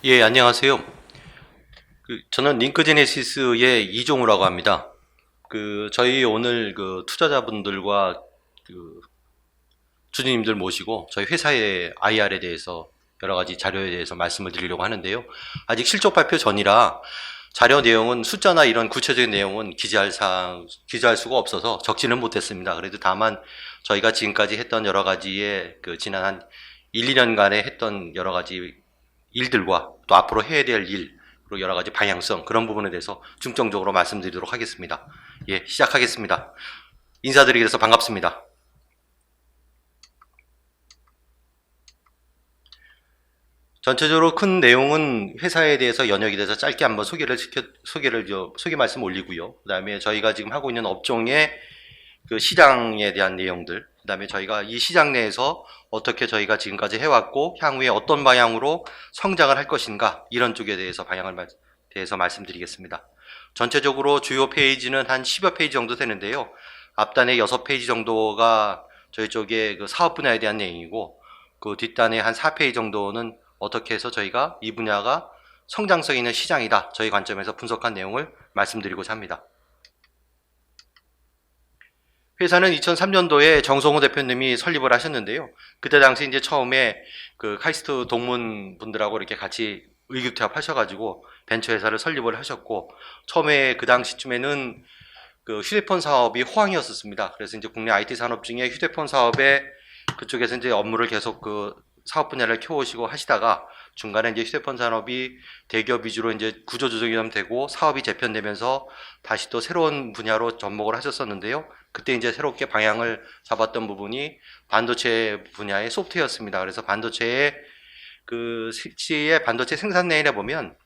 예, 안녕하세요. 저는 링크제네시스의 이종우라고 합니다. 저희 오늘 투자자분들과 그 주주님들 모시고 저희 회사의 IR에 대해서 여러 가지 자료에 대해서 말씀을 드리려고 하는데요. 아직 실적 발표 전이라 자료 내용은 숫자나 이런 구체적인 내용은 기재할 수가 없어서 적지는 못했습니다. 그래도 다만 저희가 지금까지 했던 여러 가지의 지난 한 1, 2년간에 했던 여러 가지 일들과 또 앞으로 해야 될 일, 그리고 여러 가지 방향성, 그런 부분에 대해서 중점적으로 말씀드리도록 하겠습니다. 예, 시작하겠습니다. 인사드리게 돼서 반갑습니다. 전체적으로 큰 내용은 회사에 대해서 연역이 돼서 짧게 한번 소개 말씀 올리고요. 그 다음에 저희가 지금 하고 있는 업종의 시장에 대한 내용들, 그 다음에 저희가 이 시장 내에서 어떻게 저희가 지금까지 해왔고 향후에 어떤 방향으로 성장을 할 것인가, 이런 쪽에 대해서 대해서 말씀드리겠습니다. 전체적으로 주요 페이지는 한 10여 페이지 정도 되는데요. 앞단에 6페이지 정도가 저희 쪽의 사업 분야에 대한 내용이고, 그 뒷단에 한 4페이지 정도는 어떻게 해서 저희가 이 분야가 성장성 있는 시장이다, 저희 관점에서 분석한 내용을 말씀드리고자 합니다. 회사는 2003년도에 정성호 대표님이 설립을 하셨는데요. 그때 당시 이제 처음에 카이스트 동문 분들하고 이렇게 같이 의기투합하셔가지고 벤처 회사를 설립을 하셨고, 처음에 그 당시쯤에는 휴대폰 사업이 호황이었었습니다. 그래서 이제 국내 IT 산업 중에 휴대폰 사업에 그쪽에서 이제 업무를 계속 사업 분야를 키워오시고 하시다가 중간에 이제 휴대폰 산업이 대기업 위주로 이제 구조조정이 좀 되고 사업이 재편되면서 다시 또 새로운 분야로 접목을 하셨었는데요. 그때 이제 새롭게 방향을 잡았던 부분이 반도체 분야의 소프트웨어였습니다. 그래서 반도체의 실제의 반도체 생산 라인에 보면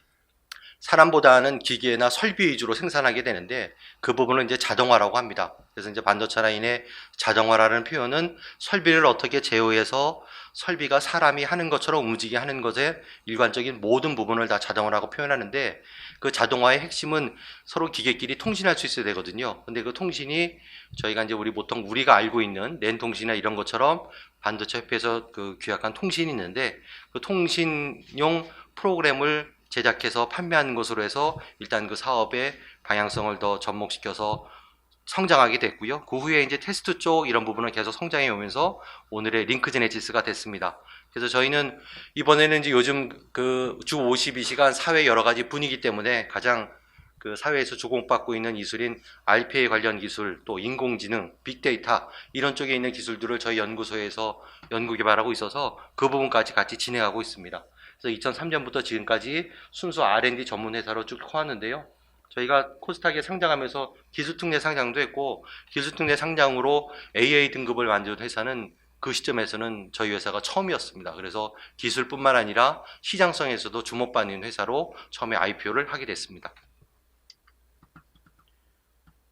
사람보다는 기계나 설비 위주로 생산하게 되는데 그 부분을 이제 자동화라고 합니다. 그래서 이제 반도체 라인의 자동화라는 표현은 설비를 어떻게 제어해서 설비가 사람이 하는 것처럼 움직이게 하는 것에 일관적인 모든 부분을 다 자동화라고 표현하는데, 그 자동화의 핵심은 서로 기계끼리 통신할 수 있어야 되거든요. 근데 그 통신이 저희가 이제 보통 우리가 알고 있는 랜 통신이나 이런 것처럼 반도체 협회에서 규약한 통신이 있는데, 그 통신용 프로그램을 제작해서 판매하는 것으로 해서 일단 그 사업의 방향성을 더 접목시켜서 성장하게 됐고요. 그 후에 이제 테스트 쪽 이런 부분은 계속 성장해 오면서 오늘의 링크제네시스가 됐습니다. 그래서 저희는 이번에는 이제 요즘 주 52시간 사회 여러 가지 분위기 때문에 가장 사회에서 주목받고 있는 기술인 RPA 관련 기술, 또 인공지능, 빅데이터 이런 쪽에 있는 기술들을 저희 연구소에서 연구 개발하고 있어서 그 부분까지 같이 진행하고 있습니다. 그래서 2003년부터 지금까지 순수 R&D 전문 회사로 쭉 커왔는데요. 저희가 코스닥에 상장하면서 기술특례 상장도 했고, 기술특례 상장으로 AA 등급을 만든 회사는 그 시점에서는 저희 회사가 처음이었습니다. 그래서 기술뿐만 아니라 시장성에서도 주목받는 회사로 처음에 IPO를 하게 됐습니다.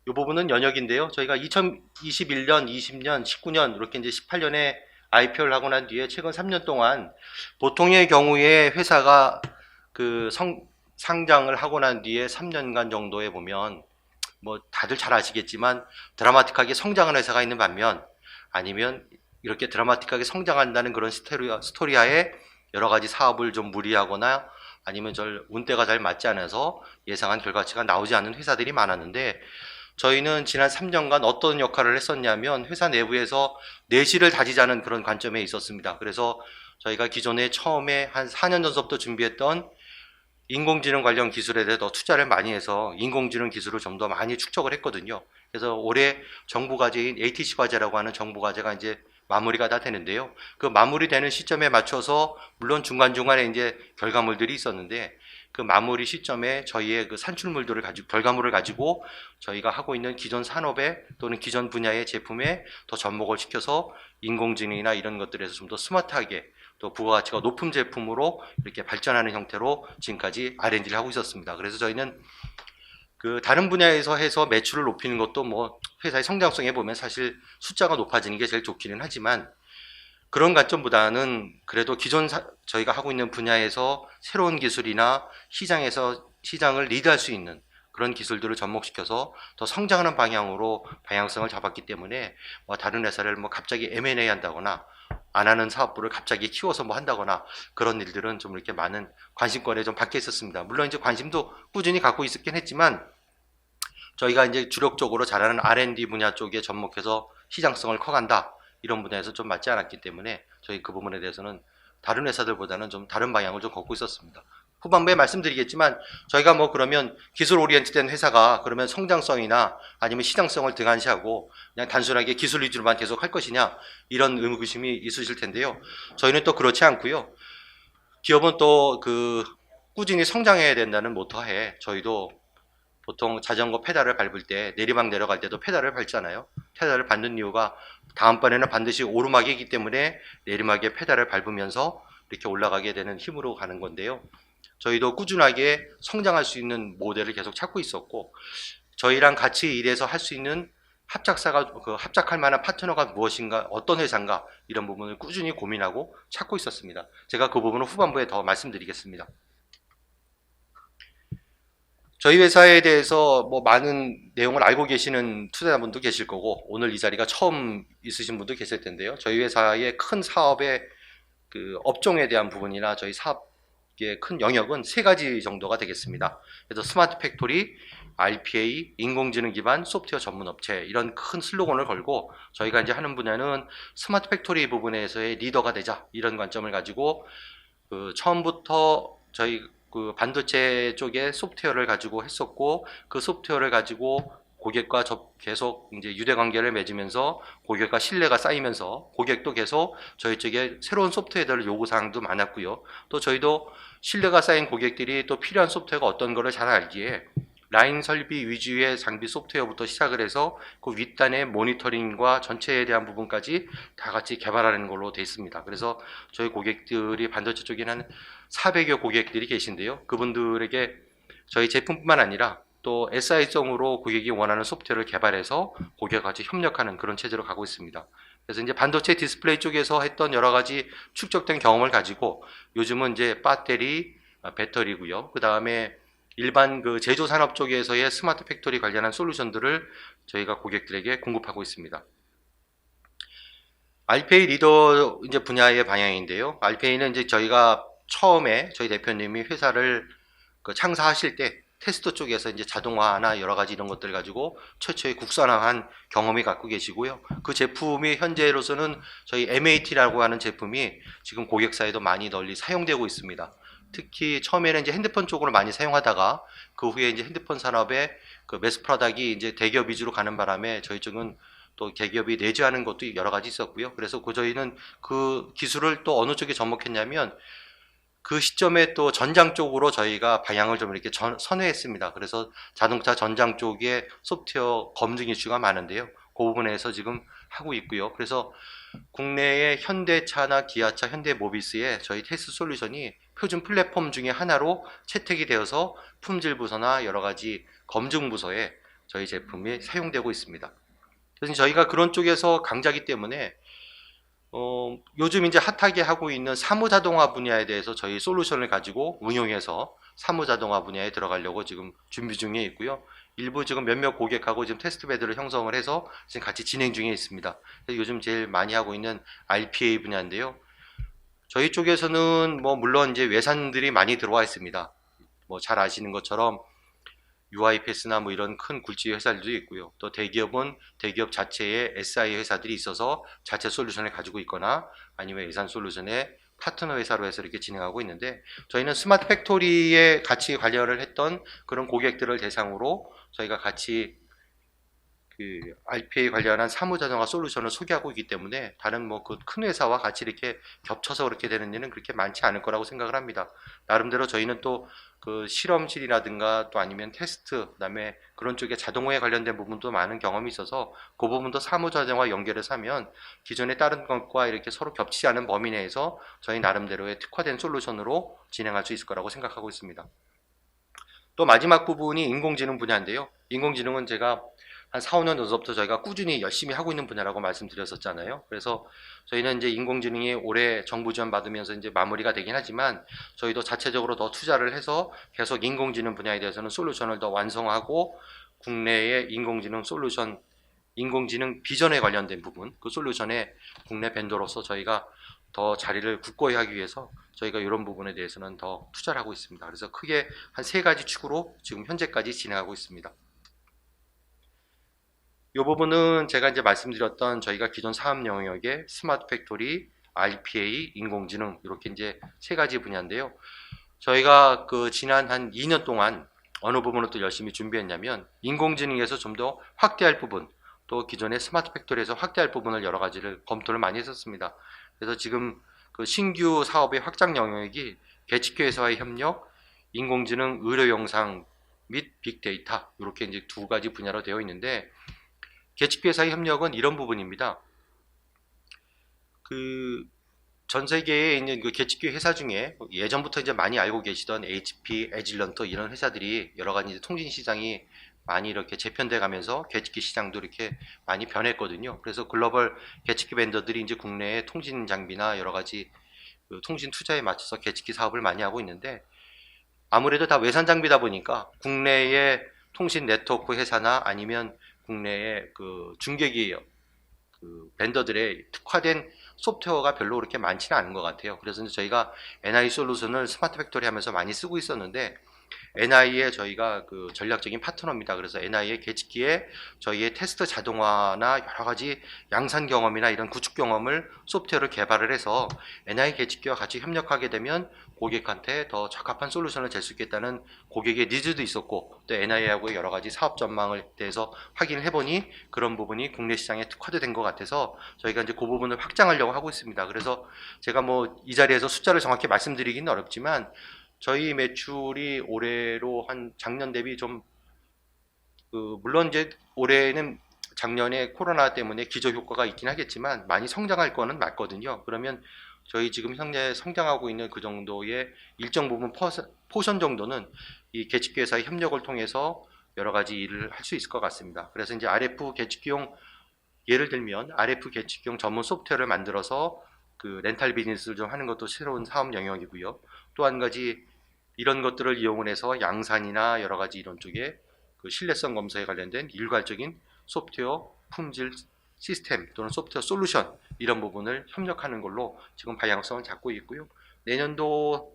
이 부분은 연역인데요. 저희가 2021년, 20년, 19년 이렇게 이제 18년에 IPO를 하고 난 뒤에 최근 3년 동안 보통의 경우에 회사가 상장을 하고 난 뒤에 3년간 정도에 보면 뭐 다들 잘 아시겠지만 드라마틱하게 성장하는 회사가 있는 반면, 아니면 이렇게 드라마틱하게 성장한다는 그런 스토리하에 여러 가지 사업을 좀 무리하거나 아니면 운대가 잘 맞지 않아서 예상한 결과치가 나오지 않는 회사들이 많았는데, 저희는 지난 3년간 어떤 역할을 했었냐면 회사 내부에서 내실을 다지자는 그런 관점에 있었습니다. 그래서 저희가 기존에 처음에 한 4년 전서부터 준비했던 인공지능 관련 기술에 대해 더 투자를 많이 해서 인공지능 기술을 좀 더 많이 축적을 했거든요. 그래서 올해 정부 과제인 ATC 과제라고 하는 정부 과제가 이제 마무리가 다 되는데요. 그 마무리되는 시점에 맞춰서 물론 중간중간에 이제 결과물들이 있었는데, 그 마무리 시점에 저희의 산출물들을 결과물을 가지고 저희가 하고 있는 기존 산업에 또는 기존 분야의 제품에 더 접목을 시켜서 인공지능이나 이런 것들에서 좀 더 스마트하게 또 부가가치가 높은 제품으로 이렇게 발전하는 형태로 지금까지 R&D를 하고 있었습니다. 그래서 저희는 다른 분야에서 해서 매출을 높이는 것도 뭐 회사의 성장성에 보면 사실 숫자가 높아지는 게 제일 좋기는 하지만, 그런 관점보다는 그래도 기존 저희가 하고 있는 분야에서 새로운 기술이나 시장을 리드할 수 있는 그런 기술들을 접목시켜서 더 성장하는 방향으로 방향성을 잡았기 때문에 다른 회사를 갑자기 M&A 한다거나 안 하는 사업부를 갑자기 키워서 뭐 한다거나 그런 일들은 좀 이렇게 많은 관심권에 좀 밖에 있었습니다. 물론 이제 관심도 꾸준히 갖고 있었긴 했지만 저희가 이제 주력적으로 잘하는 R&D 분야 쪽에 접목해서 시장성을 커간다 이런 분야에서 좀 맞지 않았기 때문에 저희 그 부분에 대해서는 다른 회사들보다는 좀 다른 방향을 좀 걷고 있었습니다. 후반부에 말씀드리겠지만 저희가 뭐 그러면 기술 오리엔트된 회사가 그러면 성장성이나 아니면 시장성을 등한시하고 그냥 단순하게 기술 위주로만 계속 할 것이냐 이런 의구심이 있으실 텐데요. 저희는 또 그렇지 않고요. 기업은 또 그 꾸준히 성장해야 된다는 모토하에 저희도 보통 자전거 페달을 밟을 때 내리막 내려갈 때도 페달을 밟잖아요. 페달을 밟는 이유가 다음번에는 반드시 오르막이기 때문에 내리막에 페달을 밟으면서 이렇게 올라가게 되는 힘으로 가는 건데요. 저희도 꾸준하게 성장할 수 있는 모델을 계속 찾고 있었고 저희랑 같이 일해서 할 수 있는 합작사가 합작할 만한 파트너가 무엇인가 어떤 회사인가 이런 부분을 꾸준히 고민하고 찾고 있었습니다. 제가 그 부분은 후반부에 더 말씀드리겠습니다. 저희 회사에 대해서 뭐 많은 내용을 알고 계시는 투자자분도 계실 거고 오늘 이 자리가 처음 있으신 분도 계실 텐데요. 저희 회사의 큰 사업의 그 업종에 대한 부분이나 저희 사업의 큰 영역은 세 가지 정도가 되겠습니다. 그래서 스마트 팩토리, RPA, 인공지능 기반 소프트웨어 전문 업체 이런 큰 슬로건을 걸고 저희가 이제 하는 분야는 스마트 팩토리 부분에서의 리더가 되자 이런 관점을 가지고 그 처음부터 저희 그 반도체 쪽에 소프트웨어를 가지고 했었고 그 소프트웨어를 가지고 고객과 계속 이제 유대 관계를 맺으면서 고객과 신뢰가 쌓이면서 고객도 계속 저희 쪽에 새로운 소프트웨어들 요구 사항도 많았고요. 또 저희도 신뢰가 쌓인 고객들이 또 필요한 소프트웨어가 어떤 거를 잘 알기에 라인 설비 위주의 장비 소프트웨어부터 시작을 해서 그 윗단의 모니터링과 전체에 대한 부분까지 다 같이 개발하는 걸로 되어 있습니다. 그래서 저희 고객들이 반도체 쪽에는 한 400여 고객들이 계신데요. 그분들에게 저희 제품뿐만 아니라 또 SI성으로 고객이 원하는 소프트웨어를 개발해서 고객과 같이 협력하는 그런 체제로 가고 있습니다. 그래서 이제 반도체 디스플레이 쪽에서 했던 여러 가지 축적된 경험을 가지고 요즘은 이제 배터리, 배터리고요. 그 다음에 일반 그 제조 산업 쪽에서의 스마트 팩토리 관련한 솔루션들을 저희가 고객들에게 공급하고 있습니다. 알페이 리더 이제 분야의 방향인데요. 알페이는 이제 저희가 처음에 저희 대표님이 회사를 그 창사하실 때 테스트 쪽에서 이제 자동화나 여러 가지 이런 것들 가지고 최초의 국산화한 경험이 갖고 계시고요. 그 제품이 현재로서는 저희 MAT라고 하는 제품이 지금 고객사에도 많이 널리 사용되고 있습니다. 특히 처음에는 이제 핸드폰 쪽으로 많이 사용하다가 그 후에 이제 핸드폰 산업의 그 매스 프로덕이 이제 대기업 위주로 가는 바람에 저희 쪽은 또 대기업이 내재하는 것도 여러 가지 있었고요. 그래서 저희는 그 기술을 또 어느 쪽에 접목했냐면 그 시점에 또 전장 쪽으로 저희가 방향을 좀 이렇게 선회했습니다. 그래서 자동차 전장 쪽에 소프트웨어 검증 이슈가 많은데요. 그 부분에서 지금 하고 있고요. 그래서 국내의 현대차나 기아차, 현대모비스의 저희 테스트 솔루션이 표준 플랫폼 중에 하나로 채택이 되어서 품질 부서나 여러 가지 검증 부서에 저희 제품이 사용되고 있습니다. 그래서 저희가 그런 쪽에서 강자기 때문에 요즘 이제 핫하게 하고 있는 사무자동화 분야에 대해서 저희 솔루션을 가지고 응용해서 사무자동화 분야에 들어가려고 지금 준비 중에 있고요. 일부 지금 몇몇 고객하고 지금 테스트 베드를 형성을 해서 지금 같이 진행 중에 있습니다. 요즘 제일 많이 하고 있는 RPA 분야인데요. 저희 쪽에서는 뭐 물론 이제 외산들이 많이 들어와 있습니다. 뭐 잘 아시는 것처럼 UiPath나 뭐 이런 큰 굴지 회사들도 있고요. 또 대기업은 대기업 자체의 SI 회사들이 있어서 자체 솔루션을 가지고 있거나 아니면 예산 솔루션의 파트너 회사로 해서 이렇게 진행하고 있는데 저희는 스마트 팩토리에 같이 관여를 했던 그런 고객들을 대상으로 저희가 같이 그 RPA 관련한 사무자동화 솔루션을 소개하고 있기 때문에 다른 뭐 그 큰 회사와 같이 이렇게 겹쳐서 그렇게 되는 일은 그렇게 많지 않을 거라고 생각을 합니다. 나름대로 저희는 또 그 실험실이라든가 또 아니면 테스트 그다음에 그런 쪽에 자동화에 관련된 부분도 많은 경험이 있어서 그 부분도 사무자동화 연결해서 하면 기존의 다른 것과 이렇게 서로 겹치지 않은 범위 내에서 저희 나름대로의 특화된 솔루션으로 진행할 수 있을 거라고 생각하고 있습니다. 또 마지막 부분이 인공지능 분야인데요. 인공지능은 제가 한 4, 5년 전부터 저희가 꾸준히 열심히 하고 있는 분야라고 말씀드렸었잖아요. 그래서 저희는 이제 인공지능이 올해 정부 지원 받으면서 이제 마무리가 되긴 하지만 저희도 자체적으로 더 투자를 해서 계속 인공지능 분야에 대해서는 솔루션을 더 완성하고 국내의 인공지능 솔루션, 인공지능 비전에 관련된 부분, 그 솔루션의 국내 벤더로서 저희가 더 자리를 굳건히 하기 위해서 저희가 이런 부분에 대해서는 더 투자를 하고 있습니다. 그래서 크게 한 3가지 축으로 지금 현재까지 진행하고 있습니다. 이 부분은 제가 이제 말씀드렸던 저희가 기존 사업 영역의 스마트 팩토리, RPA, 인공지능 이렇게 이제 3가지 분야인데요. 저희가 그 지난 한 2년 동안 어느 부분을 또 열심히 준비했냐면 인공지능에서 좀 더 확대할 부분, 또 기존의 스마트 팩토리에서 확대할 부분을 여러 가지를 검토를 많이 했었습니다. 그래서 지금 그 신규 사업의 확장 영역이 개척회사와의 협력, 인공지능, 의료 영상 및 빅데이터 이렇게 이제 2가지 분야로 되어 있는데 개척회사의 협력은 이런 부분입니다. 그 전 세계에 있는 그 개척기 회사 중에 예전부터 이제 많이 알고 계시던 HP, 에질런트 이런 회사들이 여러 가지 통신 시장이 많이 이렇게 재편돼 가면서 개척기 시장도 이렇게 많이 변했거든요. 그래서 글로벌 개척기 벤더들이 이제 국내의 통신 장비나 여러 가지 그 통신 투자에 맞춰서 개척기 사업을 많이 하고 있는데 아무래도 다 외산 장비다 보니까 국내의 통신 네트워크 회사나 아니면 국내의 그 중계기 그 벤더들의 특화된 소프트웨어가 별로 그렇게 많지는 않은 것 같아요. 그래서 저희가 NI 솔루션을 스마트 팩토리 하면서 많이 쓰고 있었는데 NI의 저희가 그 전략적인 파트너입니다. 그래서 NI의 개척기에 저희의 테스트 자동화나 여러 가지 양산 경험이나 이런 구축 경험을 소프트웨어를 개발을 해서 NI 개척기와 같이 협력하게 되면 고객한테 더 적합한 솔루션을 낼 수 있겠다는 고객의 니즈도 있었고 또 NI하고의 여러 가지 사업 전망을 대해서 확인을 해보니 그런 부분이 국내 시장에 특화된 것 같아서 저희가 이제 그 부분을 확장하려고 하고 있습니다. 그래서 제가 뭐 이 자리에서 숫자를 정확히 말씀드리기는 어렵지만 저희 매출이 올해로 한 작년 대비 좀 물론 이제 올해는 작년에 코로나 때문에 기저 효과가 있긴 하겠지만 많이 성장할 거는 맞거든요. 그러면 저희 지금 현재 성장하고 있는 그 정도의 일정 부분 포션 정도는 이 개척회사의 협력을 통해서 여러 가지 일을 할 수 있을 것 같습니다. 그래서 이제 RF 개척기용 예를 들면 RF 개척기용 전문 소프트웨어를 만들어서 그 렌탈 비즈니스를 좀 하는 것도 새로운 사업 영역이고요. 또 한 가지 이런 것들을 이용해서 양산이나 여러 가지 이런 쪽에 그 신뢰성 검사에 관련된 일괄적인 소프트웨어 품질 시스템 또는 소프트웨어 솔루션 이런 부분을 협력하는 걸로 지금 방향성을 잡고 있고요. 내년도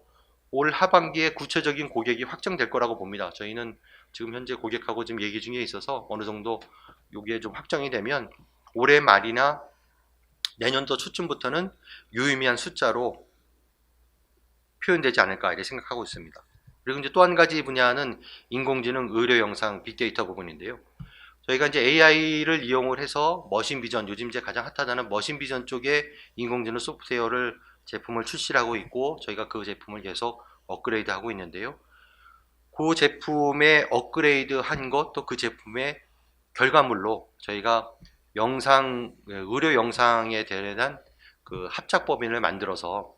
올 하반기에 구체적인 고객이 확정될 거라고 봅니다. 저희는 지금 현재 고객하고 지금 얘기 중에 있어서 어느 정도 요게 좀 확정이 되면 올해 말이나 내년도 초쯤부터는 유의미한 숫자로 표현되지 않을까 이렇게 생각하고 있습니다. 그리고 이제 또 한 가지 분야는 인공지능, 의료 영상, 빅데이터 부분인데요. 저희가 이제 AI를 이용을 해서 머신 비전, 요즘 이제 가장 핫하다는 머신 비전 쪽에 인공지능 소프트웨어를 제품을 출시하고 있고 저희가 그 제품을 계속 업그레이드 하고 있는데요. 그 제품의 업그레이드 한 것, 또 그 제품의 결과물로 저희가 영상, 의료 영상에 대한 그 합작 법인을 만들어서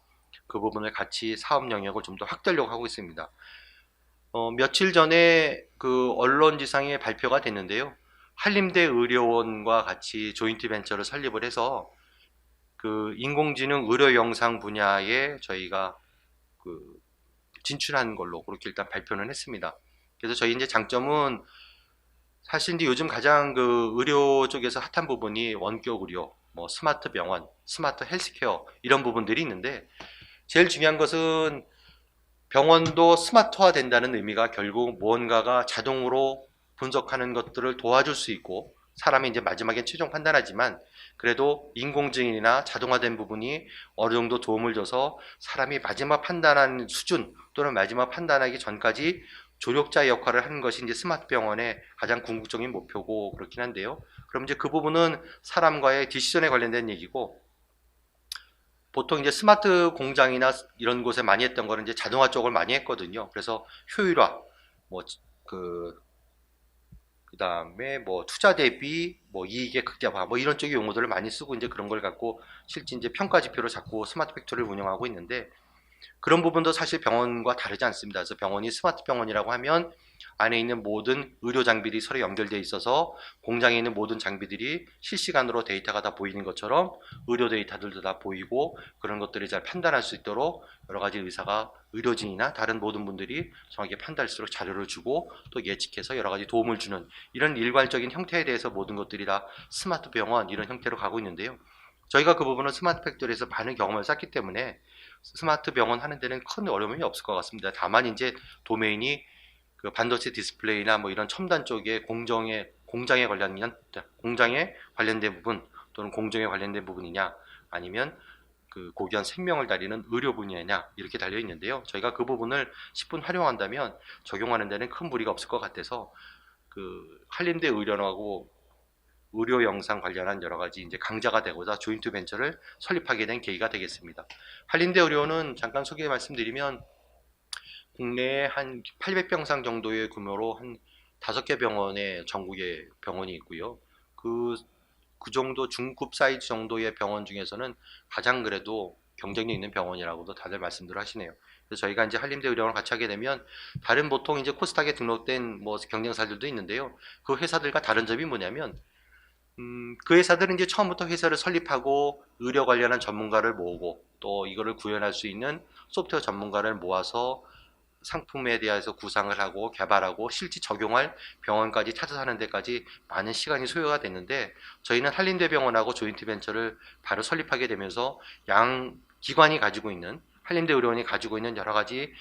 그 부분을 같이 사업 영역을 좀 더 확대하려고 하고 있습니다. 며칠 전에 그 언론지상에 발표가 됐는데요. 한림대 의료원과 같이 조인트 벤처를 설립을 해서 그 인공지능 의료 영상 분야에 저희가 그 진출한 걸로 그렇게 일단 발표는 했습니다. 그래서 저희 이제 장점은 사실 이제 요즘 가장 그 의료 쪽에서 핫한 부분이 원격 의료, 뭐 스마트 병원, 스마트 헬스케어 이런 부분들이 있는데 제일 중요한 것은 병원도 스마트화 된다는 의미가 결국 무언가가 자동으로 분석하는 것들을 도와줄 수 있고 사람이 이제 마지막에 최종 판단하지만 그래도 인공지능이나 자동화된 부분이 어느 정도 도움을 줘서 사람이 마지막 판단하는 수준 또는 마지막 판단하기 전까지 조력자 역할을 하는 것이 이제 스마트 병원의 가장 궁극적인 목표고 그렇긴 한데요. 그럼 이제 그 부분은 사람과의 디시전에 관련된 얘기고 보통 이제 스마트 공장이나 이런 곳에 많이 했던 거는 이제 자동화 쪽을 많이 했거든요. 그래서 효율화, 뭐, 그, 그 다음에 뭐 투자 대비 뭐 이익의 극대화 뭐 이런 쪽의 용어들을 많이 쓰고 이제 그런 걸 갖고 실제 이제 평가 지표를 잡고 스마트 팩토리를 운영하고 있는데 그런 부분도 사실 병원과 다르지 않습니다. 그래서 병원이 스마트 병원이라고 하면 안에 있는 모든 의료 장비들이 서로 연결되어 있어서 공장에 있는 모든 장비들이 실시간으로 데이터가 다 보이는 것처럼 의료 데이터들도 다 보이고 그런 것들을 잘 판단할 수 있도록 여러 가지 의사가 의료진이나 다른 모든 분들이 정확히 판단할 수 있도록 자료를 주고 또 예측해서 여러 가지 도움을 주는 이런 일괄적인 형태에 대해서 모든 것들이 다 스마트 병원 이런 형태로 가고 있는데요. 저희가 그 부분은 스마트 팩토리에서 많은 경험을 쌓기 때문에 스마트 병원 하는 데는 큰 어려움이 없을 것 같습니다. 다만 이제 도메인이 그 반도체 디스플레이나 뭐 이런 첨단 쪽에 공장에 관련된 부분 또는 공정에 관련된 부분이냐 아니면 그 고귀한 생명을 다리는 의료 분야냐 이렇게 달려 있는데요. 저희가 그 부분을 10분 활용한다면 적용하는 데는 큰 무리가 없을 것 같아서 그 한림대 의료원하고 의료 영상 관련한 여러 가지 이제 강자가 되고자 조인트 벤처를 설립하게 된 계기가 되겠습니다. 한림대 의료원은 잠깐 소개 말씀드리면 국내에 한 800병상 정도의 규모로 한 5개 병원에 전국에 병원이 있고요. 그 정도 중급 사이즈 정도의 병원 중에서는 가장 그래도 경쟁력 있는 병원이라고도 다들 말씀들 하시네요. 그래서 저희가 이제 한림대 의료원을 같이 하게 되면 다른 보통 이제 코스닥에 등록된 뭐 경쟁사들도 있는데요. 그 회사들과 다른 점이 뭐냐면 그 회사들은 이제 처음부터 회사를 설립하고 의료 관련한 전문가를 모으고 또 이거를 구현할 수 있는 소프트웨어 전문가를 모아서 상품에 대해서 구상을 하고 개발하고 실제 적용할 병원까지 찾아가는 데까지 많은 시간이 소요가 됐는데 저희는 한림대병원하고 조인트벤처를 바로 설립하게 되면서 양 기관이 가지고 있는 한림대 의료원이 가지고 있는 여러 가지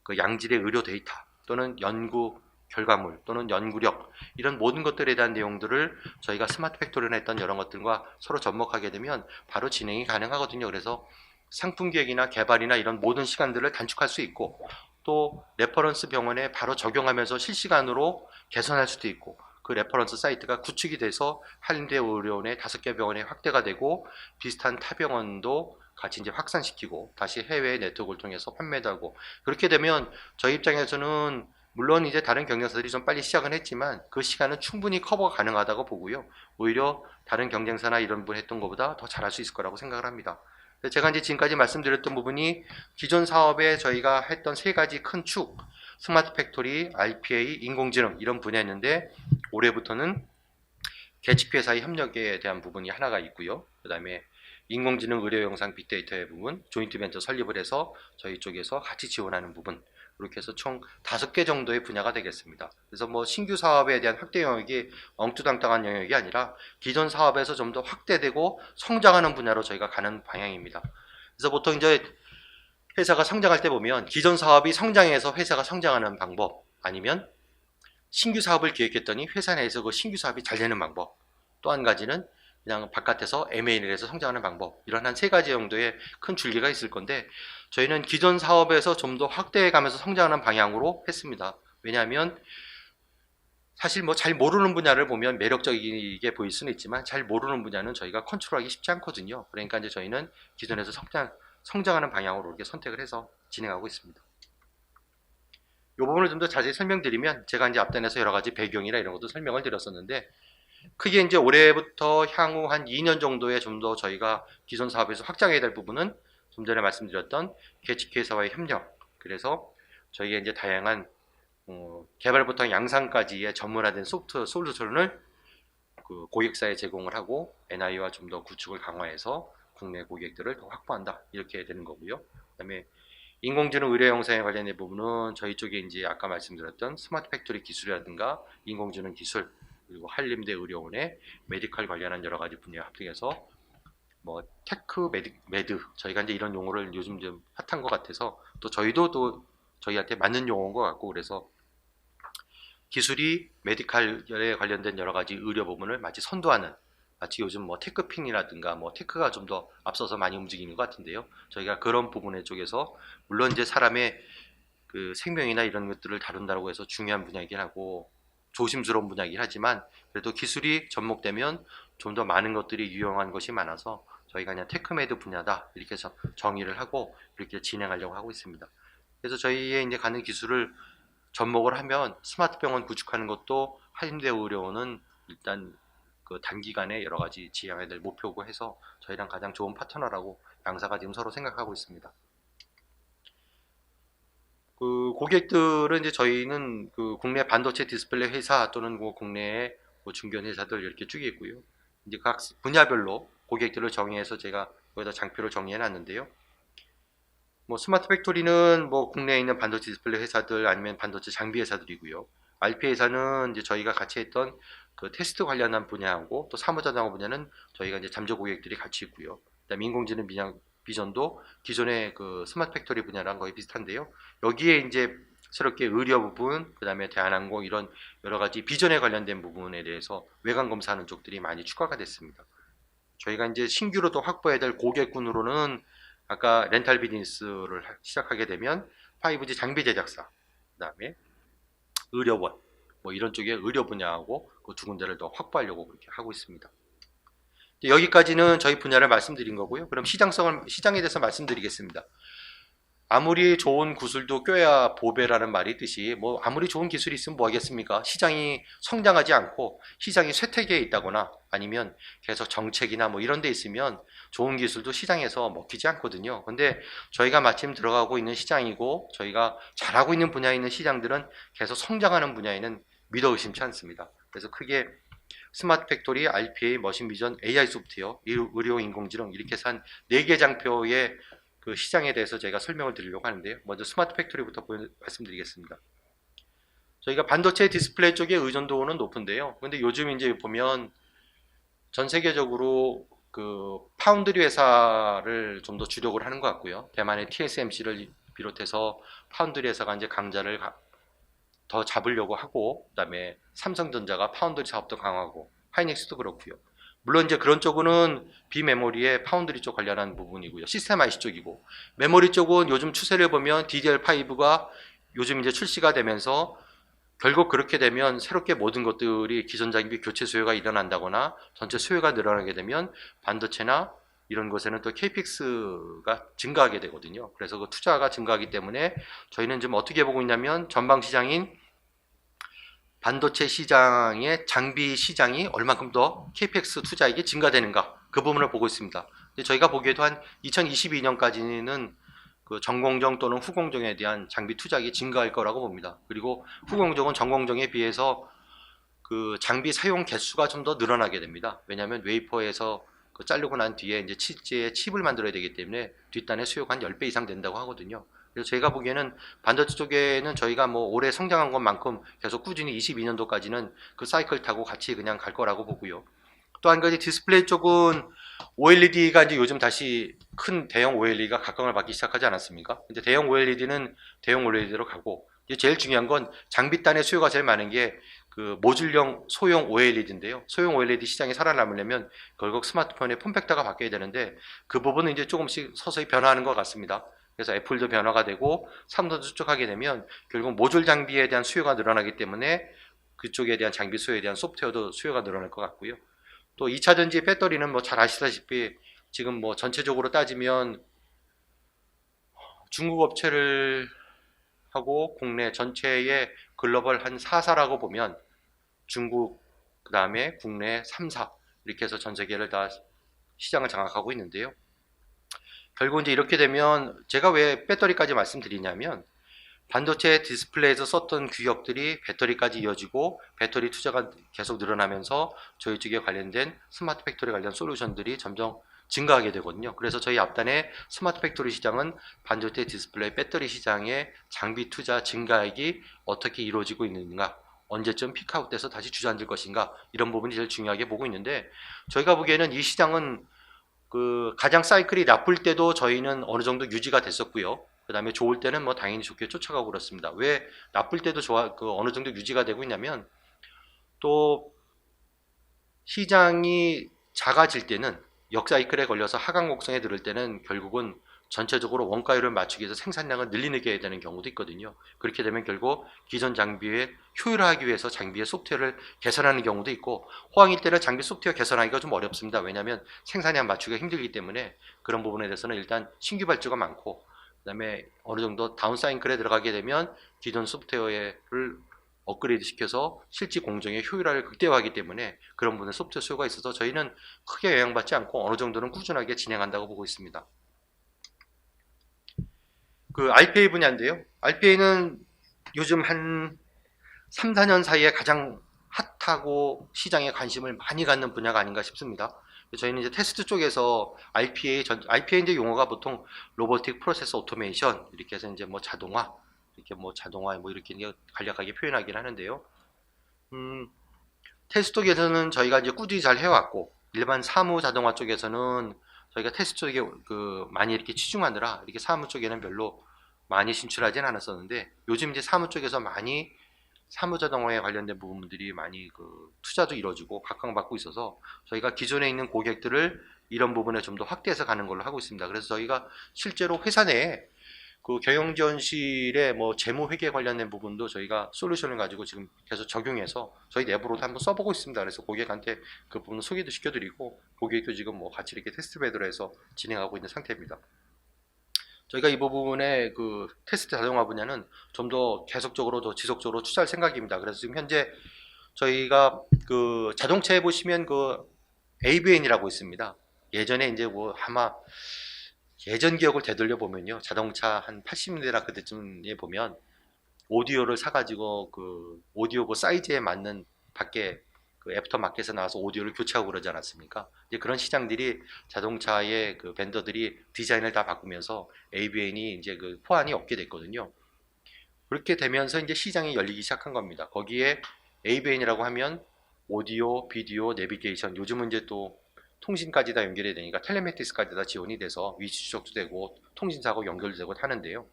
그 양질의 의료 데이터 또는 연구 결과물 또는 연구력 이런 모든 것들에 대한 내용들을 저희가 스마트 팩토리나 했던 이런 것들과 서로 접목하게 되면 바로 진행이 가능하거든요. 그래서 상품 기획이나 개발이나 이런 모든 시간들을 단축할 수 있고 또 레퍼런스 병원에 바로 적용하면서 실시간으로 개선할 수도 있고 그 레퍼런스 사이트가 구축이 돼서 한림대 의료원의 5개 병원에 확대가 되고 비슷한 타 병원도 같이 이제 확산시키고 다시 해외 네트워크를 통해서 판매도 하고 그렇게 되면 저희 입장에서는 물론 이제 다른 경쟁사들이 좀 빨리 시작은 했지만 그 시간은 충분히 커버가 가능하다고 보고요. 오히려 다른 경쟁사나 이런 분 했던 것보다 더 잘할 수 있을 거라고 생각을 합니다. 제가 이제 지금까지 말씀드렸던 부분이 기존 사업에 저희가 했던 3가지 큰 축, 스마트 팩토리, RPA, 인공지능 이런 분야였는데 올해부터는 개츠피에서의 협력에 대한 부분이 하나가 있고요. 그 다음에 인공지능 의료 영상 빅데이터의 부분, 조인트 벤처 설립을 해서 저희 쪽에서 같이 지원하는 부분 이렇게 해서 총 5개 정도의 분야가 되겠습니다. 그래서 뭐 신규 사업에 대한 확대 영역이 엉뚱당당한 영역이 아니라 기존 사업에서 좀 더 확대되고 성장하는 분야로 저희가 가는 방향입니다. 그래서 보통 이제 회사가 성장할 때 보면 기존 사업이 성장해서 회사가 성장하는 방법 아니면 신규 사업을 기획했더니 회사 내에서 그 신규 사업이 잘 되는 방법 또 한 가지는 그냥 바깥에서 M&A를 해서 성장하는 방법 이런 한 3가지 정도의 큰 줄기가 있을 건데 저희는 기존 사업에서 좀 더 확대해 가면서 성장하는 방향으로 했습니다. 왜냐하면 사실 뭐 잘 모르는 분야를 보면 매력적이게 보일 수는 있지만 잘 모르는 분야는 저희가 컨트롤하기 쉽지 않거든요. 그러니까 이제 저희는 기존에서 성장하는 방향으로 이렇게 선택을 해서 진행하고 있습니다. 이 부분을 좀 더 자세히 설명드리면 제가 이제 앞단에서 여러 가지 배경이나 이런 것도 설명을 드렸었는데 크게 이제 올해부터 향후 한 2년 정도에 좀 더 저희가 기존 사업에서 확장해야 될 부분은 좀 전에 말씀드렸던 개츠케이사와의 협력 그래서 저희가 이제 다양한 개발부터 양산까지의 전문화된 소프트웨어 솔루션을 그 고객사에 제공을 하고 NI와 좀 더 구축을 강화해서 국내 고객들을 더 확보한다 이렇게 되는 거고요. 그다음에 인공지능 의료 영상에 관련된 부분은 저희 쪽에 이제 아까 말씀드렸던 스마트 팩토리 기술이라든가 인공지능 기술 그리고 한림대 의료원의 메디컬 관련한 여러 가지 분야 합동해서 뭐 테크 매드 저희가 이제 이런 용어를 요즘 좀 핫한 것 같아서 또 저희도 또 저희한테 맞는 용어인 것 같고 그래서 기술이 메디컬에 관련된 여러 가지 의료 부분을 마치 선도하는 마치 요즘 뭐 테크핀이라든가 뭐 테크가 좀 더 앞서서 많이 움직이는 것 같은데요. 저희가 그런 부분의 쪽에서 물론 이제 사람의 그 생명이나 이런 것들을 다룬다고 해서 중요한 분야이긴 하고 조심스러운 분야이긴 하지만 그래도 기술이 접목되면 좀 더 많은 것들이 유용한 것이 많아서 저희가 그냥 테크메드 분야다 이렇게 해서 정의를 하고 이렇게 진행하려고 하고 있습니다. 그래서 저희의 이제 가는 기술을 접목을 하면 스마트 병원 구축하는 것도 한림대 의료원은 일단 그 단기간에 여러 가지 지향해야 될 목표고 해서 저희랑 가장 좋은 파트너라고 양사가 지금 서로 생각하고 있습니다. 그 고객들은 이제 저희는 그 국내 반도체 디스플레이 회사 또는 뭐 국내의 뭐 중견 회사들 이렇게 쭉 있고요. 이제 각 분야별로 고객들을 정의해서 제가 여기다 장표를 정리해 놨는데요. 뭐 스마트 팩토리는 뭐 국내에 있는 반도체 디스플레이 회사들 아니면 반도체 장비 회사들이고요. RP 회사는 이제 저희가 같이 했던 그 테스트 관련한 분야하고 또 사무자동화 분야는 저희가 이제 잠재 고객들이 같이 있고요. 그다음에 인공지능 비전도 기존의 그 스마트 팩토리 분야랑 거의 비슷한데요. 여기에 이제 새롭게 의료 부분, 그다음에 대한항공 이런 여러 가지 비전에 관련된 부분에 대해서 외관 검사하는 쪽들이 많이 추가가 됐습니다. 저희가 이제 신규로 또 확보해야 될 고객군으로는 아까 렌탈 비즈니스를 시작하게 되면 5G 장비 제작사, 그다음에 의료원, 뭐 이런 쪽의 의료 분야하고 그 두 군데를 더 확보하려고 그렇게 하고 있습니다. 여기까지는 저희 분야를 말씀드린 거고요. 그럼 시장에 대해서 말씀드리겠습니다. 아무리 좋은 구슬도 껴야 보배라는 말이 있듯이 뭐 아무리 좋은 기술이 있으면 뭐 하겠습니까? 시장이 성장하지 않고 시장이 쇠퇴기에 있다거나 아니면 계속 정책이나 뭐 이런 데 있으면 좋은 기술도 시장에서 먹히지 않거든요. 근데 저희가 마침 들어가고 있는 시장이고 저희가 잘하고 있는 분야에 있는 시장들은 계속 성장하는 분야에는 믿어 의심치 않습니다. 그래서 크게 스마트 팩토리, RPA, 머신 비전, AI 소프트웨어, 의료 인공지능 이렇게 해서 한 4개 장표의 그 시장에 대해서 제가 설명을 드리려고 하는데요. 먼저 스마트 팩토리부터 말씀드리겠습니다. 저희가 반도체 디스플레이 쪽의 의존도는 높은데요. 근데 요즘 이제 보면 전 세계적으로 그 파운드리 회사를 좀 더 주력을 하는 것 같고요. 대만의 TSMC를 비롯해서 파운드리 회사가 이제 강자를 더 잡으려고 하고, 그다음에 삼성전자가 파운드리 사업도 강화하고, 하이닉스도 그렇고요. 물론 이제 그런 쪽은 비메모리의 파운드리 쪽 관련한 부분이고요. 시스템 IC 쪽이고, 메모리 쪽은 요즘 추세를 보면 DDR5가 요즘 이제 출시가 되면서 결국 그렇게 되면 새롭게 모든 것들이 기존 장비 교체 수요가 일어난다거나 전체 수요가 늘어나게 되면 반도체나 이런 것에는 또 KPX가 증가하게 되거든요. 그래서 그 투자가 증가하기 때문에 저희는 지금 어떻게 보고 있냐면 전방 시장인 반도체 시장의 장비 시장이 얼만큼 더 KPX 투자액이 증가되는가 그 부분을 보고 있습니다. 근데 저희가 보기에도 한 2022년까지는 그 전공정 또는 후공정에 대한 장비 투자액이 증가할 거라고 봅니다. 그리고 후공정은 전공정에 비해서 그 장비 사용 개수가 좀 더 늘어나게 됩니다. 왜냐하면 웨이퍼에서 그 자르고 난 뒤에 이제 치즈에 칩을 만들어야 되기 때문에 뒷단의 수요가 한 10배 이상 된다고 하거든요. 그래서 제가 보기에는 반도체 쪽에는 저희가 뭐 올해 성장한 것만큼 계속 꾸준히 22년도까지는 그 사이클 타고 같이 그냥 갈 거라고 보고요. 또 한 가지 디스플레이 쪽은 OLED가 이제 요즘 다시 큰 대형 OLED가 각광을 받기 시작하지 않았습니까? 근데 대형 OLED는 대형 OLED로 가고 이제 제일 중요한 건 장비단의 수요가 제일 많은 게 그 모듈형 소형 OLED인데요. 소형 OLED 시장이 살아남으려면 결국 스마트폰의 폼팩터가 바뀌어야 되는데 그 부분은 이제 조금씩 서서히 변화하는 것 같습니다. 그래서 애플도 변화가 되고 삼성도 쭉 하게 되면 결국 모듈 장비에 대한 수요가 늘어나기 때문에 그쪽에 대한 장비 수요에 대한 소프트웨어도 수요가 늘어날 것 같고요. 또 2차 전지 배터리는 뭐 잘 아시다시피 지금 뭐 전체적으로 따지면 중국 업체를 하고 국내 전체의 글로벌 한 4사라고 보면 중국, 그 다음에 국내 3사 이렇게 해서 전 세계를 다 시장을 장악하고 있는데요. 결국 이제 이렇게 되면 제가 왜 배터리까지 말씀드리냐면 반도체 디스플레이에서 썼던 규격들이 배터리까지 이어지고 배터리 투자가 계속 늘어나면서 저희 쪽에 관련된 스마트 팩토리 관련 솔루션들이 점점 증가하게 되거든요. 그래서 저희 앞단의 스마트 팩토리 시장은 반도체 디스플레이 배터리 시장의 장비 투자 증가액이 어떻게 이루어지고 있는가, 언제쯤 피크아웃 돼서 다시 주저앉을 것인가, 이런 부분이 제일 중요하게 보고 있는데 저희가 보기에는 이 시장은 그 가장 사이클이 나쁠 때도 저희는 어느 정도 유지가 됐었고요. 그 다음에 좋을 때는 뭐 당연히 좋게 쫓아가고 그렇습니다. 왜 나쁠 때도 어느 정도 유지가 되고 있냐면 또 시장이 작아질 때는 역사이클에 걸려서 하강 곡선에 들을 때는 결국은 전체적으로 원가율을 맞추기 위해서 생산량을 늘리게 해야 되는 경우도 있거든요. 그렇게 되면 결국 기존 장비의 효율화하기 위해서 장비의 소프트웨어를 개선하는 경우도 있고 호황일 때는 장비 소프트웨어 개선하기가 좀 어렵습니다. 왜냐하면 생산량 맞추기가 힘들기 때문에 그런 부분에 대해서는 일단 신규 발주가 많고 그다음에 어느 정도 다운 사이클에 들어가게 되면 기존 소프트웨어를 업그레이드 시켜서 실지 공정의 효율화를 극대화하기 때문에 그런 부분에 소프트웨어 수요가 있어서 저희는 크게 영향받지 않고 어느 정도는 꾸준하게 진행한다고 보고 있습니다. 그 RPA 분야인데요. RPA는 요즘 한 3, 4년 사이에 가장 핫하고 시장에 관심을 많이 갖는 분야가 아닌가 싶습니다. 저희는 이제 테스트 쪽에서 RPA 이제 용어가 보통 로보틱 프로세스 오토메이션 이렇게 해서 이제 뭐 자동화 이렇게 뭐 자동화 뭐 이렇게 간략하게 표현하긴 하는데요. 테스트 쪽에서는 저희가 이제 꾸준히 잘 해왔고, 일반 사무 자동화 쪽에서는 저희가 테스트 쪽에 많이 이렇게 치중하느라 이렇게 사무 쪽에는 별로 많이 진출하진 않았었는데, 요즘 이제 사무 쪽에서 많이 사무 자동화에 관련된 부분들이 많이 투자도 이루어지고 각광받고 있어서 저희가 기존에 있는 고객들을 이런 부분에 좀 더 확대해서 가는 걸로 하고 있습니다. 그래서 저희가 실제로 회사 내에 경영지원실의 뭐 재무회계 관련된 부분도 저희가 솔루션을 가지고 지금 계속 적용해서 저희 내부로도 한번 써보고 있습니다. 그래서 고객한테 그 부분 소개도 시켜드리고, 고객도 지금 뭐 같이 이렇게 테스트 배드로 해서 진행하고 있는 상태입니다. 저희가 이 부분에 테스트 자동화 분야는 좀 더 계속적으로 더 지속적으로 투자할 생각입니다. 그래서 지금 현재 저희가 자동차에 보시면 AVN이라고 있습니다. 예전에 이제 뭐 아마 예전 기억을 되돌려 보면요, 자동차 한 80년대나 그때쯤에 보면 오디오를 사가지고 오디오 사이즈에 맞는 밖에 애프터 마켓에 나와서 오디오를 교체하고 그러지 않았습니까? 이제 그런 시장들이 자동차의 벤더들이 디자인을 다 바꾸면서 AVN이 이제 호환이 없게 됐거든요. 그렇게 되면서 이제 시장이 열리기 시작한 겁니다. 거기에 AVN이라고 하면 오디오, 비디오, 내비게이션, 요즘은 이제 또 통신까지 다 연결이 되니까 텔레메틱스까지 다 지원이 돼서 위치 추적도 되고 통신사하고 연결되고 하는데요.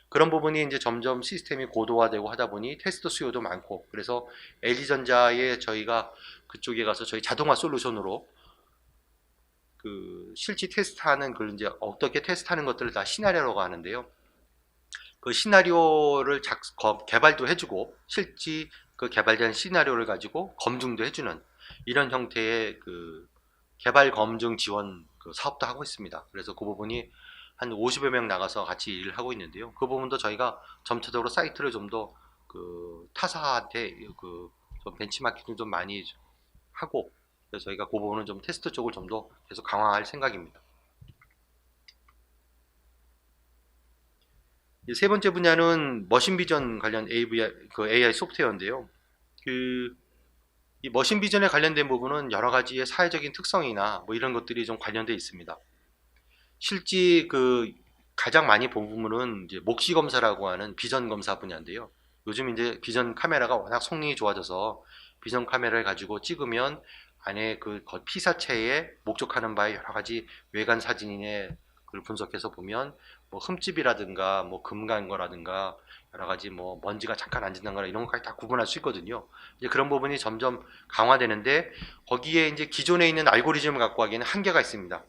그런 부분이 이제 점점 시스템이 고도화되고 하다 보니 테스트 수요도 많고, 그래서 LG전자에 저희가 그쪽에 가서 저희 자동화 솔루션으로 실제 테스트하는 이제 어떻게 테스트하는 것들을 다 시나리오라고 하는데요. 그 시나리오를 개발도 해주고 실제 개발된 시나리오를 가지고 검증도 해주는 이런 형태의 개발 검증 지원 사업도 하고 있습니다. 그래서 그 부분이 한 50여 명 나가서 같이 일을 하고 있는데요. 그 부분도 저희가 점차적으로 사이트를 좀 더 타사한테 좀 벤치마킹을 좀 많이 하고, 그래서 저희가 그 부분은 좀 테스트 쪽을 좀 더 계속 강화할 생각입니다. 세 번째 분야는 머신 비전 관련 AI 소프트웨어인데요. 이 머신 비전에 관련된 부분은 여러 가지의 사회적인 특성이나 뭐 이런 것들이 좀 관련되어 있습니다. 실제 가장 많이 본 부분은 이제 목시 검사라고 하는 비전 검사 분야인데요. 요즘 이제 비전 카메라가 워낙 성능이 좋아져서 비전 카메라를 가지고 찍으면 안에 피사체에 목적하는 바에 여러 가지 외관 사진에 그걸 분석해서 보면 뭐 흠집이라든가 뭐 금 간 거라든가 여러 가지 뭐 먼지가 잠깐 앉은 거나 이런 것까지 다 구분할 수 있거든요. 이제 그런 부분이 점점 강화되는데, 거기에 이제 기존에 있는 알고리즘을 갖고 하기에는 한계가 있습니다.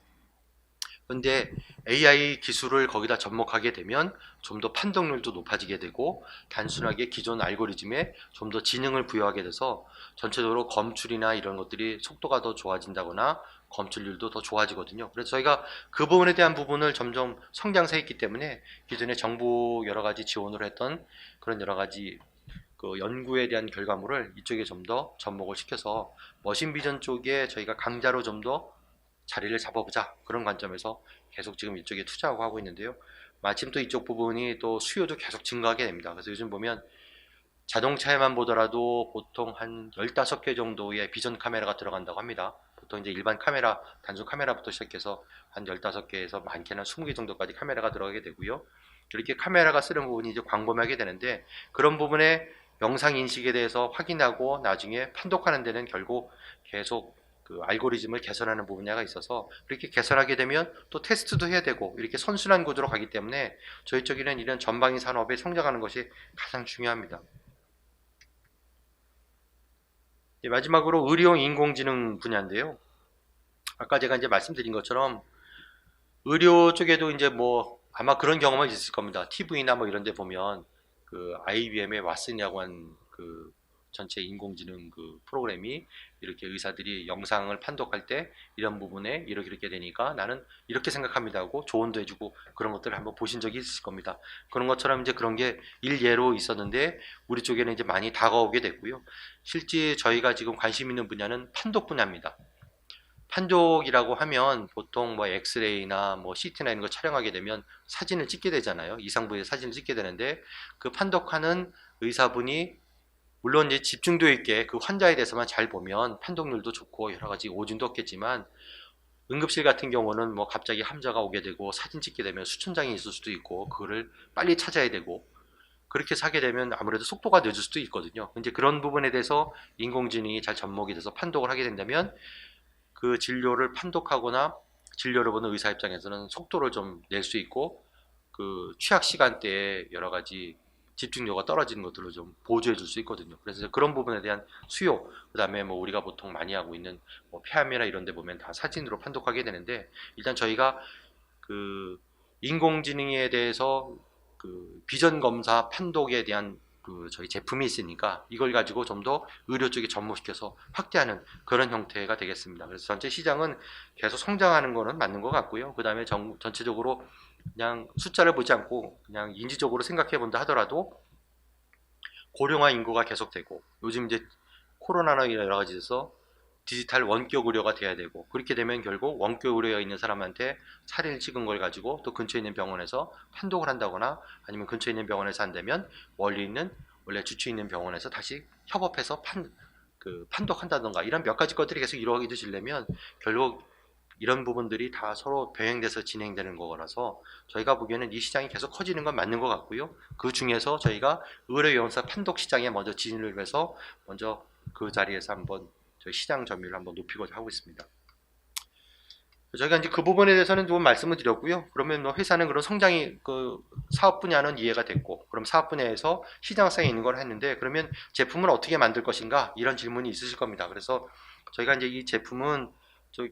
근데 AI 기술을 거기다 접목하게 되면 좀 더 판독률도 높아지게 되고, 단순하게 기존 알고리즘에 좀 더 지능을 부여하게 돼서 전체적으로 검출이나 이런 것들이 속도가 더 좋아진다거나 검출률도 더 좋아지거든요. 그래서 저희가 그 부분에 대한 부분을 점점 성장세 있기 때문에 기존에 정부 여러 가지 지원을 했던 그런 여러 가지 연구에 대한 결과물을 이쪽에 좀 더 접목을 시켜서 머신 비전 쪽에 저희가 강자로 좀 더 자리를 잡아보자, 그런 관점에서 계속 지금 이쪽에 투자하고 하고 있는데요. 마침 또 이쪽 부분이 또 수요도 계속 증가하게 됩니다. 그래서 요즘 보면 자동차에만 보더라도 보통 한 15개 정도의 비전 카메라가 들어간다고 합니다. 보통 이제 일반 카메라, 단순 카메라부터 시작해서 한 15개에서 많게는 20개 정도까지 카메라가 들어가게 되고요. 이렇게 카메라가 쓰는 부분이 이제 광범위하게 되는데, 그런 부분에 영상 인식에 대해서 확인하고 나중에 판독하는 데는 결국 계속 알고리즘을 개선하는 분야가 있어서, 그렇게 개선하게 되면 또 테스트도 해야 되고 이렇게 선순환 구조로 가기 때문에 저희 쪽에는 이런 전방위 산업에 성장하는 것이 가장 중요합니다. 마지막으로 의료용 인공지능 분야인데요. 아까 제가 이제 말씀드린 것처럼 의료 쪽에도 이제 뭐 아마 그런 경험은 있을 겁니다. TV나 뭐 이런 데 보면 IBM의 왓슨이라고 한 전체 인공지능 프로그램이 이렇게 의사들이 영상을 판독할 때 이런 부분에 이렇게 되니까 나는 이렇게 생각합니다 하고 조언도 해주고, 그런 것들을 한번 보신 적이 있을 겁니다. 그런 것처럼 이제 그런 게 일예로 있었는데 우리 쪽에는 이제 많이 다가오게 됐고요. 실제 저희가 지금 관심 있는 분야는 판독 분야입니다. 판독이라고 하면 보통 뭐 엑스레이나 뭐 CT나 이런 거 촬영하게 되면 사진을 찍게 되잖아요. 이상부의 사진을 찍게 되는데, 그 판독하는 의사분이 물론 이제 집중도 있게 환자에 대해서만 잘 보면 판독률도 좋고 여러 가지 오진도 없겠지만, 응급실 같은 경우는 뭐 갑자기 환자가 오게 되고 사진 찍게 되면 수천 장이 있을 수도 있고 그거를 빨리 찾아야 되고, 그렇게 사게 되면 아무래도 속도가 늦을 수도 있거든요. 이제 그런 부분에 대해서 인공지능이 잘 접목이 돼서 판독을 하게 된다면 그 진료를 판독하거나 진료를 보는 의사 입장에서는 속도를 좀 낼 수 있고 그 취약 시간대에 여러 가지 집중력가 떨어지는 것들을 좀 보조해 줄 수 있거든요. 그래서 그런 부분에 대한 수요, 그 다음에 뭐 우리가 보통 많이 하고 있는 뭐 폐암이나 이런 데 보면 다 사진으로 판독하게 되는데, 일단 저희가 그 인공지능에 대해서 그 비전 검사 판독에 대한 그 저희 제품이 있으니까 이걸 가지고 좀 더 의료 쪽에 접목시켜서 확대하는 그런 형태가 되겠습니다. 그래서 전체 시장은 계속 성장하는 거는 맞는 것 같고요. 그 다음에 전체적으로 그냥 숫자를 보지 않고 그냥 인지적으로 생각해 본다 하더라도 고령화 인구가 계속되고, 요즘 이제 코로나나 여러 가지에서 디지털 원격 의료가 돼야 되고, 그렇게 되면 결국 원격 의료에 있는 사람한테 사진을 찍은 걸 가지고 또 근처에 있는 병원에서 판독을 한다거나, 아니면 근처에 있는 병원에서 안 되면 멀리 있는 원래 주치의 있는 병원에서 다시 협업해서 판독한다던가, 이런 몇 가지 것들이 계속 이루어지려면 결국 이런 부분들이 다 서로 병행돼서 진행되는 거라서 저희가 보기에는 이 시장이 계속 커지는 건 맞는 것 같고요. 그 중에서 저희가 의료용사 판독 시장에 먼저 진입을 해서 먼저 그 자리에서 한번 저희 시장 점유율을 한번 높이고자 하고 있습니다. 저희가 이제 그 부분에 대해서는 좀 말씀을 드렸고요. 그러면 뭐 회사는 그런 성장이 그 사업 분야는 이해가 됐고, 그럼 사업 분야에서 시장성에 있는 걸 했는데, 그러면 제품을 어떻게 만들 것인가, 이런 질문이 있으실 겁니다. 그래서 저희가 이제 이 제품은 저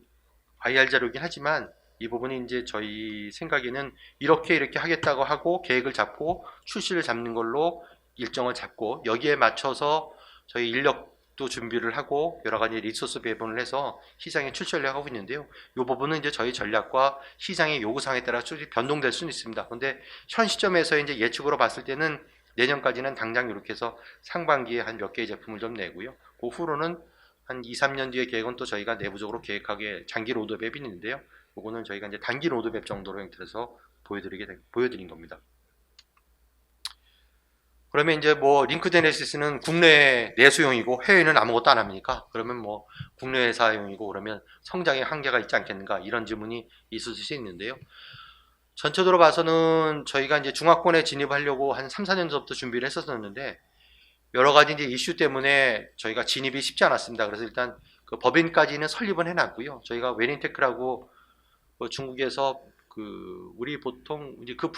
IR 자료이긴 하지만 이 부분이 이제 저희 생각에는 이렇게 하겠다고 하고 계획을 잡고 출시를 잡는 걸로 일정을 잡고, 여기에 맞춰서 저희 인력도 준비를 하고 여러 가지 리소스 배분을 해서 시장에 출시를 하고 있는데요. 이 부분은 이제 저희 전략과 시장의 요구사항에 따라 변동될 수는 있습니다. 그런데 현 시점에서 이제 예측으로 봤을 때는 내년까지는 당장 이렇게 해서 상반기에 한 몇 개의 제품을 좀 내고요. 그 후로는 한 2, 3년 뒤의 계획은 또 저희가 내부적으로 계획하게 장기 로드맵이 있는데요. 그거는 저희가 이제 단기 로드맵 정도로 형태에서 보여드린 겁니다. 그러면 이제 뭐 링크드애널리시스는 국내 내수용이고 해외는 아무것도 안 합니까? 그러면 뭐 국내 회사용이고 그러면 성장에 한계가 있지 않겠는가, 이런 질문이 있을 수 있는데요. 전체적으로 봐서는 저희가 이제 중화권에 진입하려고 한 3, 4년 전부터 준비를 했었는데, 여러 가지 이제 이슈 때문에 저희가 진입이 쉽지 않았습니다. 그래서 일단 그 법인까지는 설립은 해놨고요. 저희가 웨린테크라고 중국에서 그 우리 보통 이제 그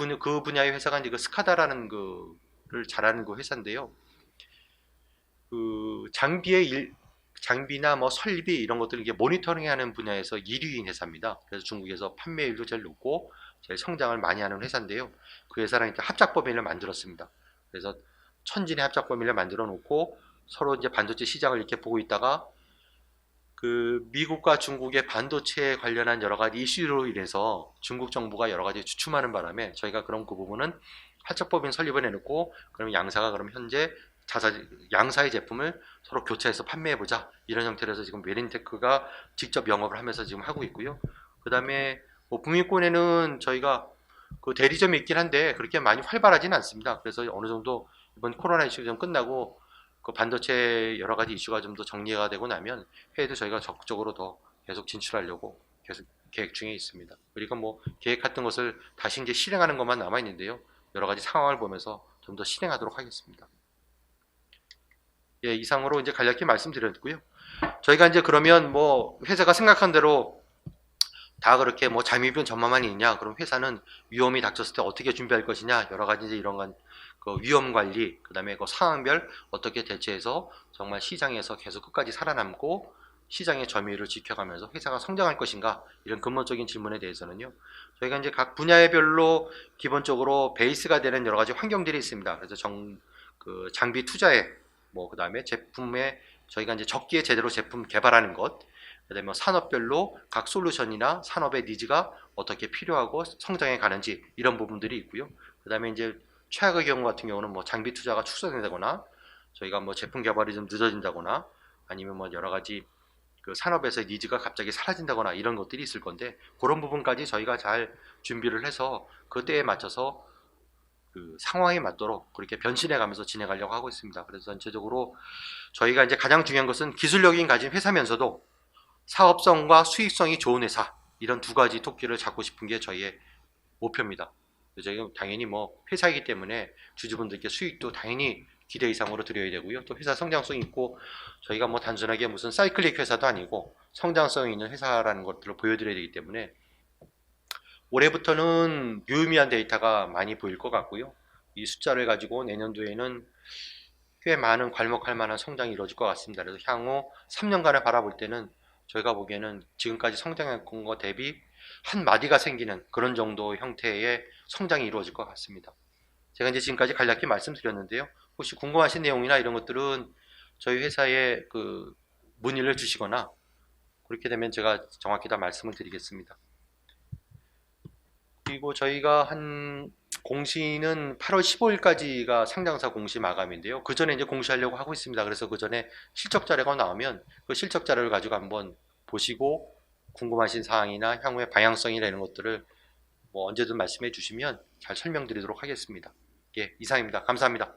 분야의 회사가 이제 그 스카다라는 그를 잘하는 그 회사인데요. 그 장비나 뭐 설비 이런 것들을 이게 모니터링하는 분야에서 1위인 회사입니다. 그래서 중국에서 판매율도 제일 높고 제일 성장을 많이 하는 회사인데요. 그 회사랑 이제 합작법인을 만들었습니다. 그래서 천진의 합작법인을 만들어 놓고 서로 이제 반도체 시장을 이렇게 보고 있다가 그 미국과 중국의 반도체에 관련한 여러 가지 이슈로 인해서 중국 정부가 여러 가지 주춤하는 바람에 저희가 그런 그 부분은 합작법인 설립을 해놓고, 그럼 양사가 그럼 현재 양사의 제품을 서로 교체해서 판매해보자, 이런 형태로 해서 지금 웨린테크가 직접 영업을 하면서 지금 하고 있고요. 그 다음에 뭐 북미권에는 저희가 그 대리점이 있긴 한데 그렇게 많이 활발하지는 않습니다. 그래서 어느 정도 이번 코로나 이슈가 좀 끝나고 그 반도체 여러 가지 이슈가 좀 더 정리가 되고 나면 해외도 저희가 적극적으로 더 계속 진출하려고 계속 계획 중에 있습니다. 그리고 뭐 계획했던 것을 다시 이제 실행하는 것만 남아 있는데요. 여러 가지 상황을 보면서 좀 더 실행하도록 하겠습니다. 예, 이상으로 이제 간략히 말씀드렸고요. 저희가 이제 그러면 뭐 회사가 생각한 대로 다 그렇게 뭐 잠입은 전망만이 있냐? 그럼 회사는 위험이 닥쳤을 때 어떻게 준비할 것이냐? 여러 가지 이제 이런 건 그 위험 관리, 그다음에 그 상황별 어떻게 대처해서 정말 시장에서 계속 끝까지 살아남고 시장의 점유율을 지켜가면서 회사가 성장할 것인가? 이런 근본적인 질문에 대해서는요. 저희가 이제 각 분야별로 기본적으로 베이스가 되는 여러 가지 환경들이 있습니다. 그래서 그 장비 투자에 뭐 그다음에 제품에 저희가 이제 적기에 제대로 제품 개발하는 것, 그다음에 뭐 산업별로 각 솔루션이나 산업의 니즈가 어떻게 필요하고 성장해 가는지, 이런 부분들이 있고요. 그다음에 이제 최악의 경우 같은 경우는 뭐 장비 투자가 축소된다거나 저희가 뭐 제품 개발이 좀 늦어진다거나 아니면 뭐 여러 가지 그 산업에서 니즈가 갑자기 사라진다거나 이런 것들이 있을 건데, 그런 부분까지 저희가 잘 준비를 해서 그 때에 맞춰서 그 상황에 맞도록 그렇게 변신해 가면서 진행하려고 하고 있습니다. 그래서 전체적으로 저희가 이제 가장 중요한 것은 기술력이 가진 회사면서도 사업성과 수익성이 좋은 회사, 이런 두 가지 토끼를 잡고 싶은 게 저희의 목표입니다. 저희가 당연히 뭐 회사이기 때문에 주주분들께 수익도 당연히 기대 이상으로 드려야 되고요. 또 회사 성장성이 있고 저희가 뭐 단순하게 무슨 사이클릭 회사도 아니고 성장성이 있는 회사라는 것들을 보여드려야 되기 때문에 올해부터는 유의미한 데이터가 많이 보일 것 같고요. 이 숫자를 가지고 내년도에는 꽤 많은 괄목할 만한 성장이 이루어질 것 같습니다. 그래서 향후 3년간을 바라볼 때는 저희가 보기에는 지금까지 성장한 것 대비 한 마디가 생기는 그런 정도 형태의 성장이 이루어질 것 같습니다. 제가 이제 지금까지 간략히 말씀드렸는데요. 혹시 궁금하신 내용이나 이런 것들은 저희 회사에 그 문의를 주시거나 그렇게 되면 제가 정확히 다 말씀을 드리겠습니다. 그리고 저희가 한 공시는 8월 15일까지가 상장사 공시 마감인데요. 그 전에 이제 공시하려고 하고 있습니다. 그래서 그 전에 실적 자료가 나오면 그 실적 자료를 가지고 한번 보시고 궁금하신 사항이나 향후의 방향성이나 이런 것들을 뭐 언제든 말씀해 주시면 잘 설명드리도록 하겠습니다. 예, 이상입니다. 감사합니다.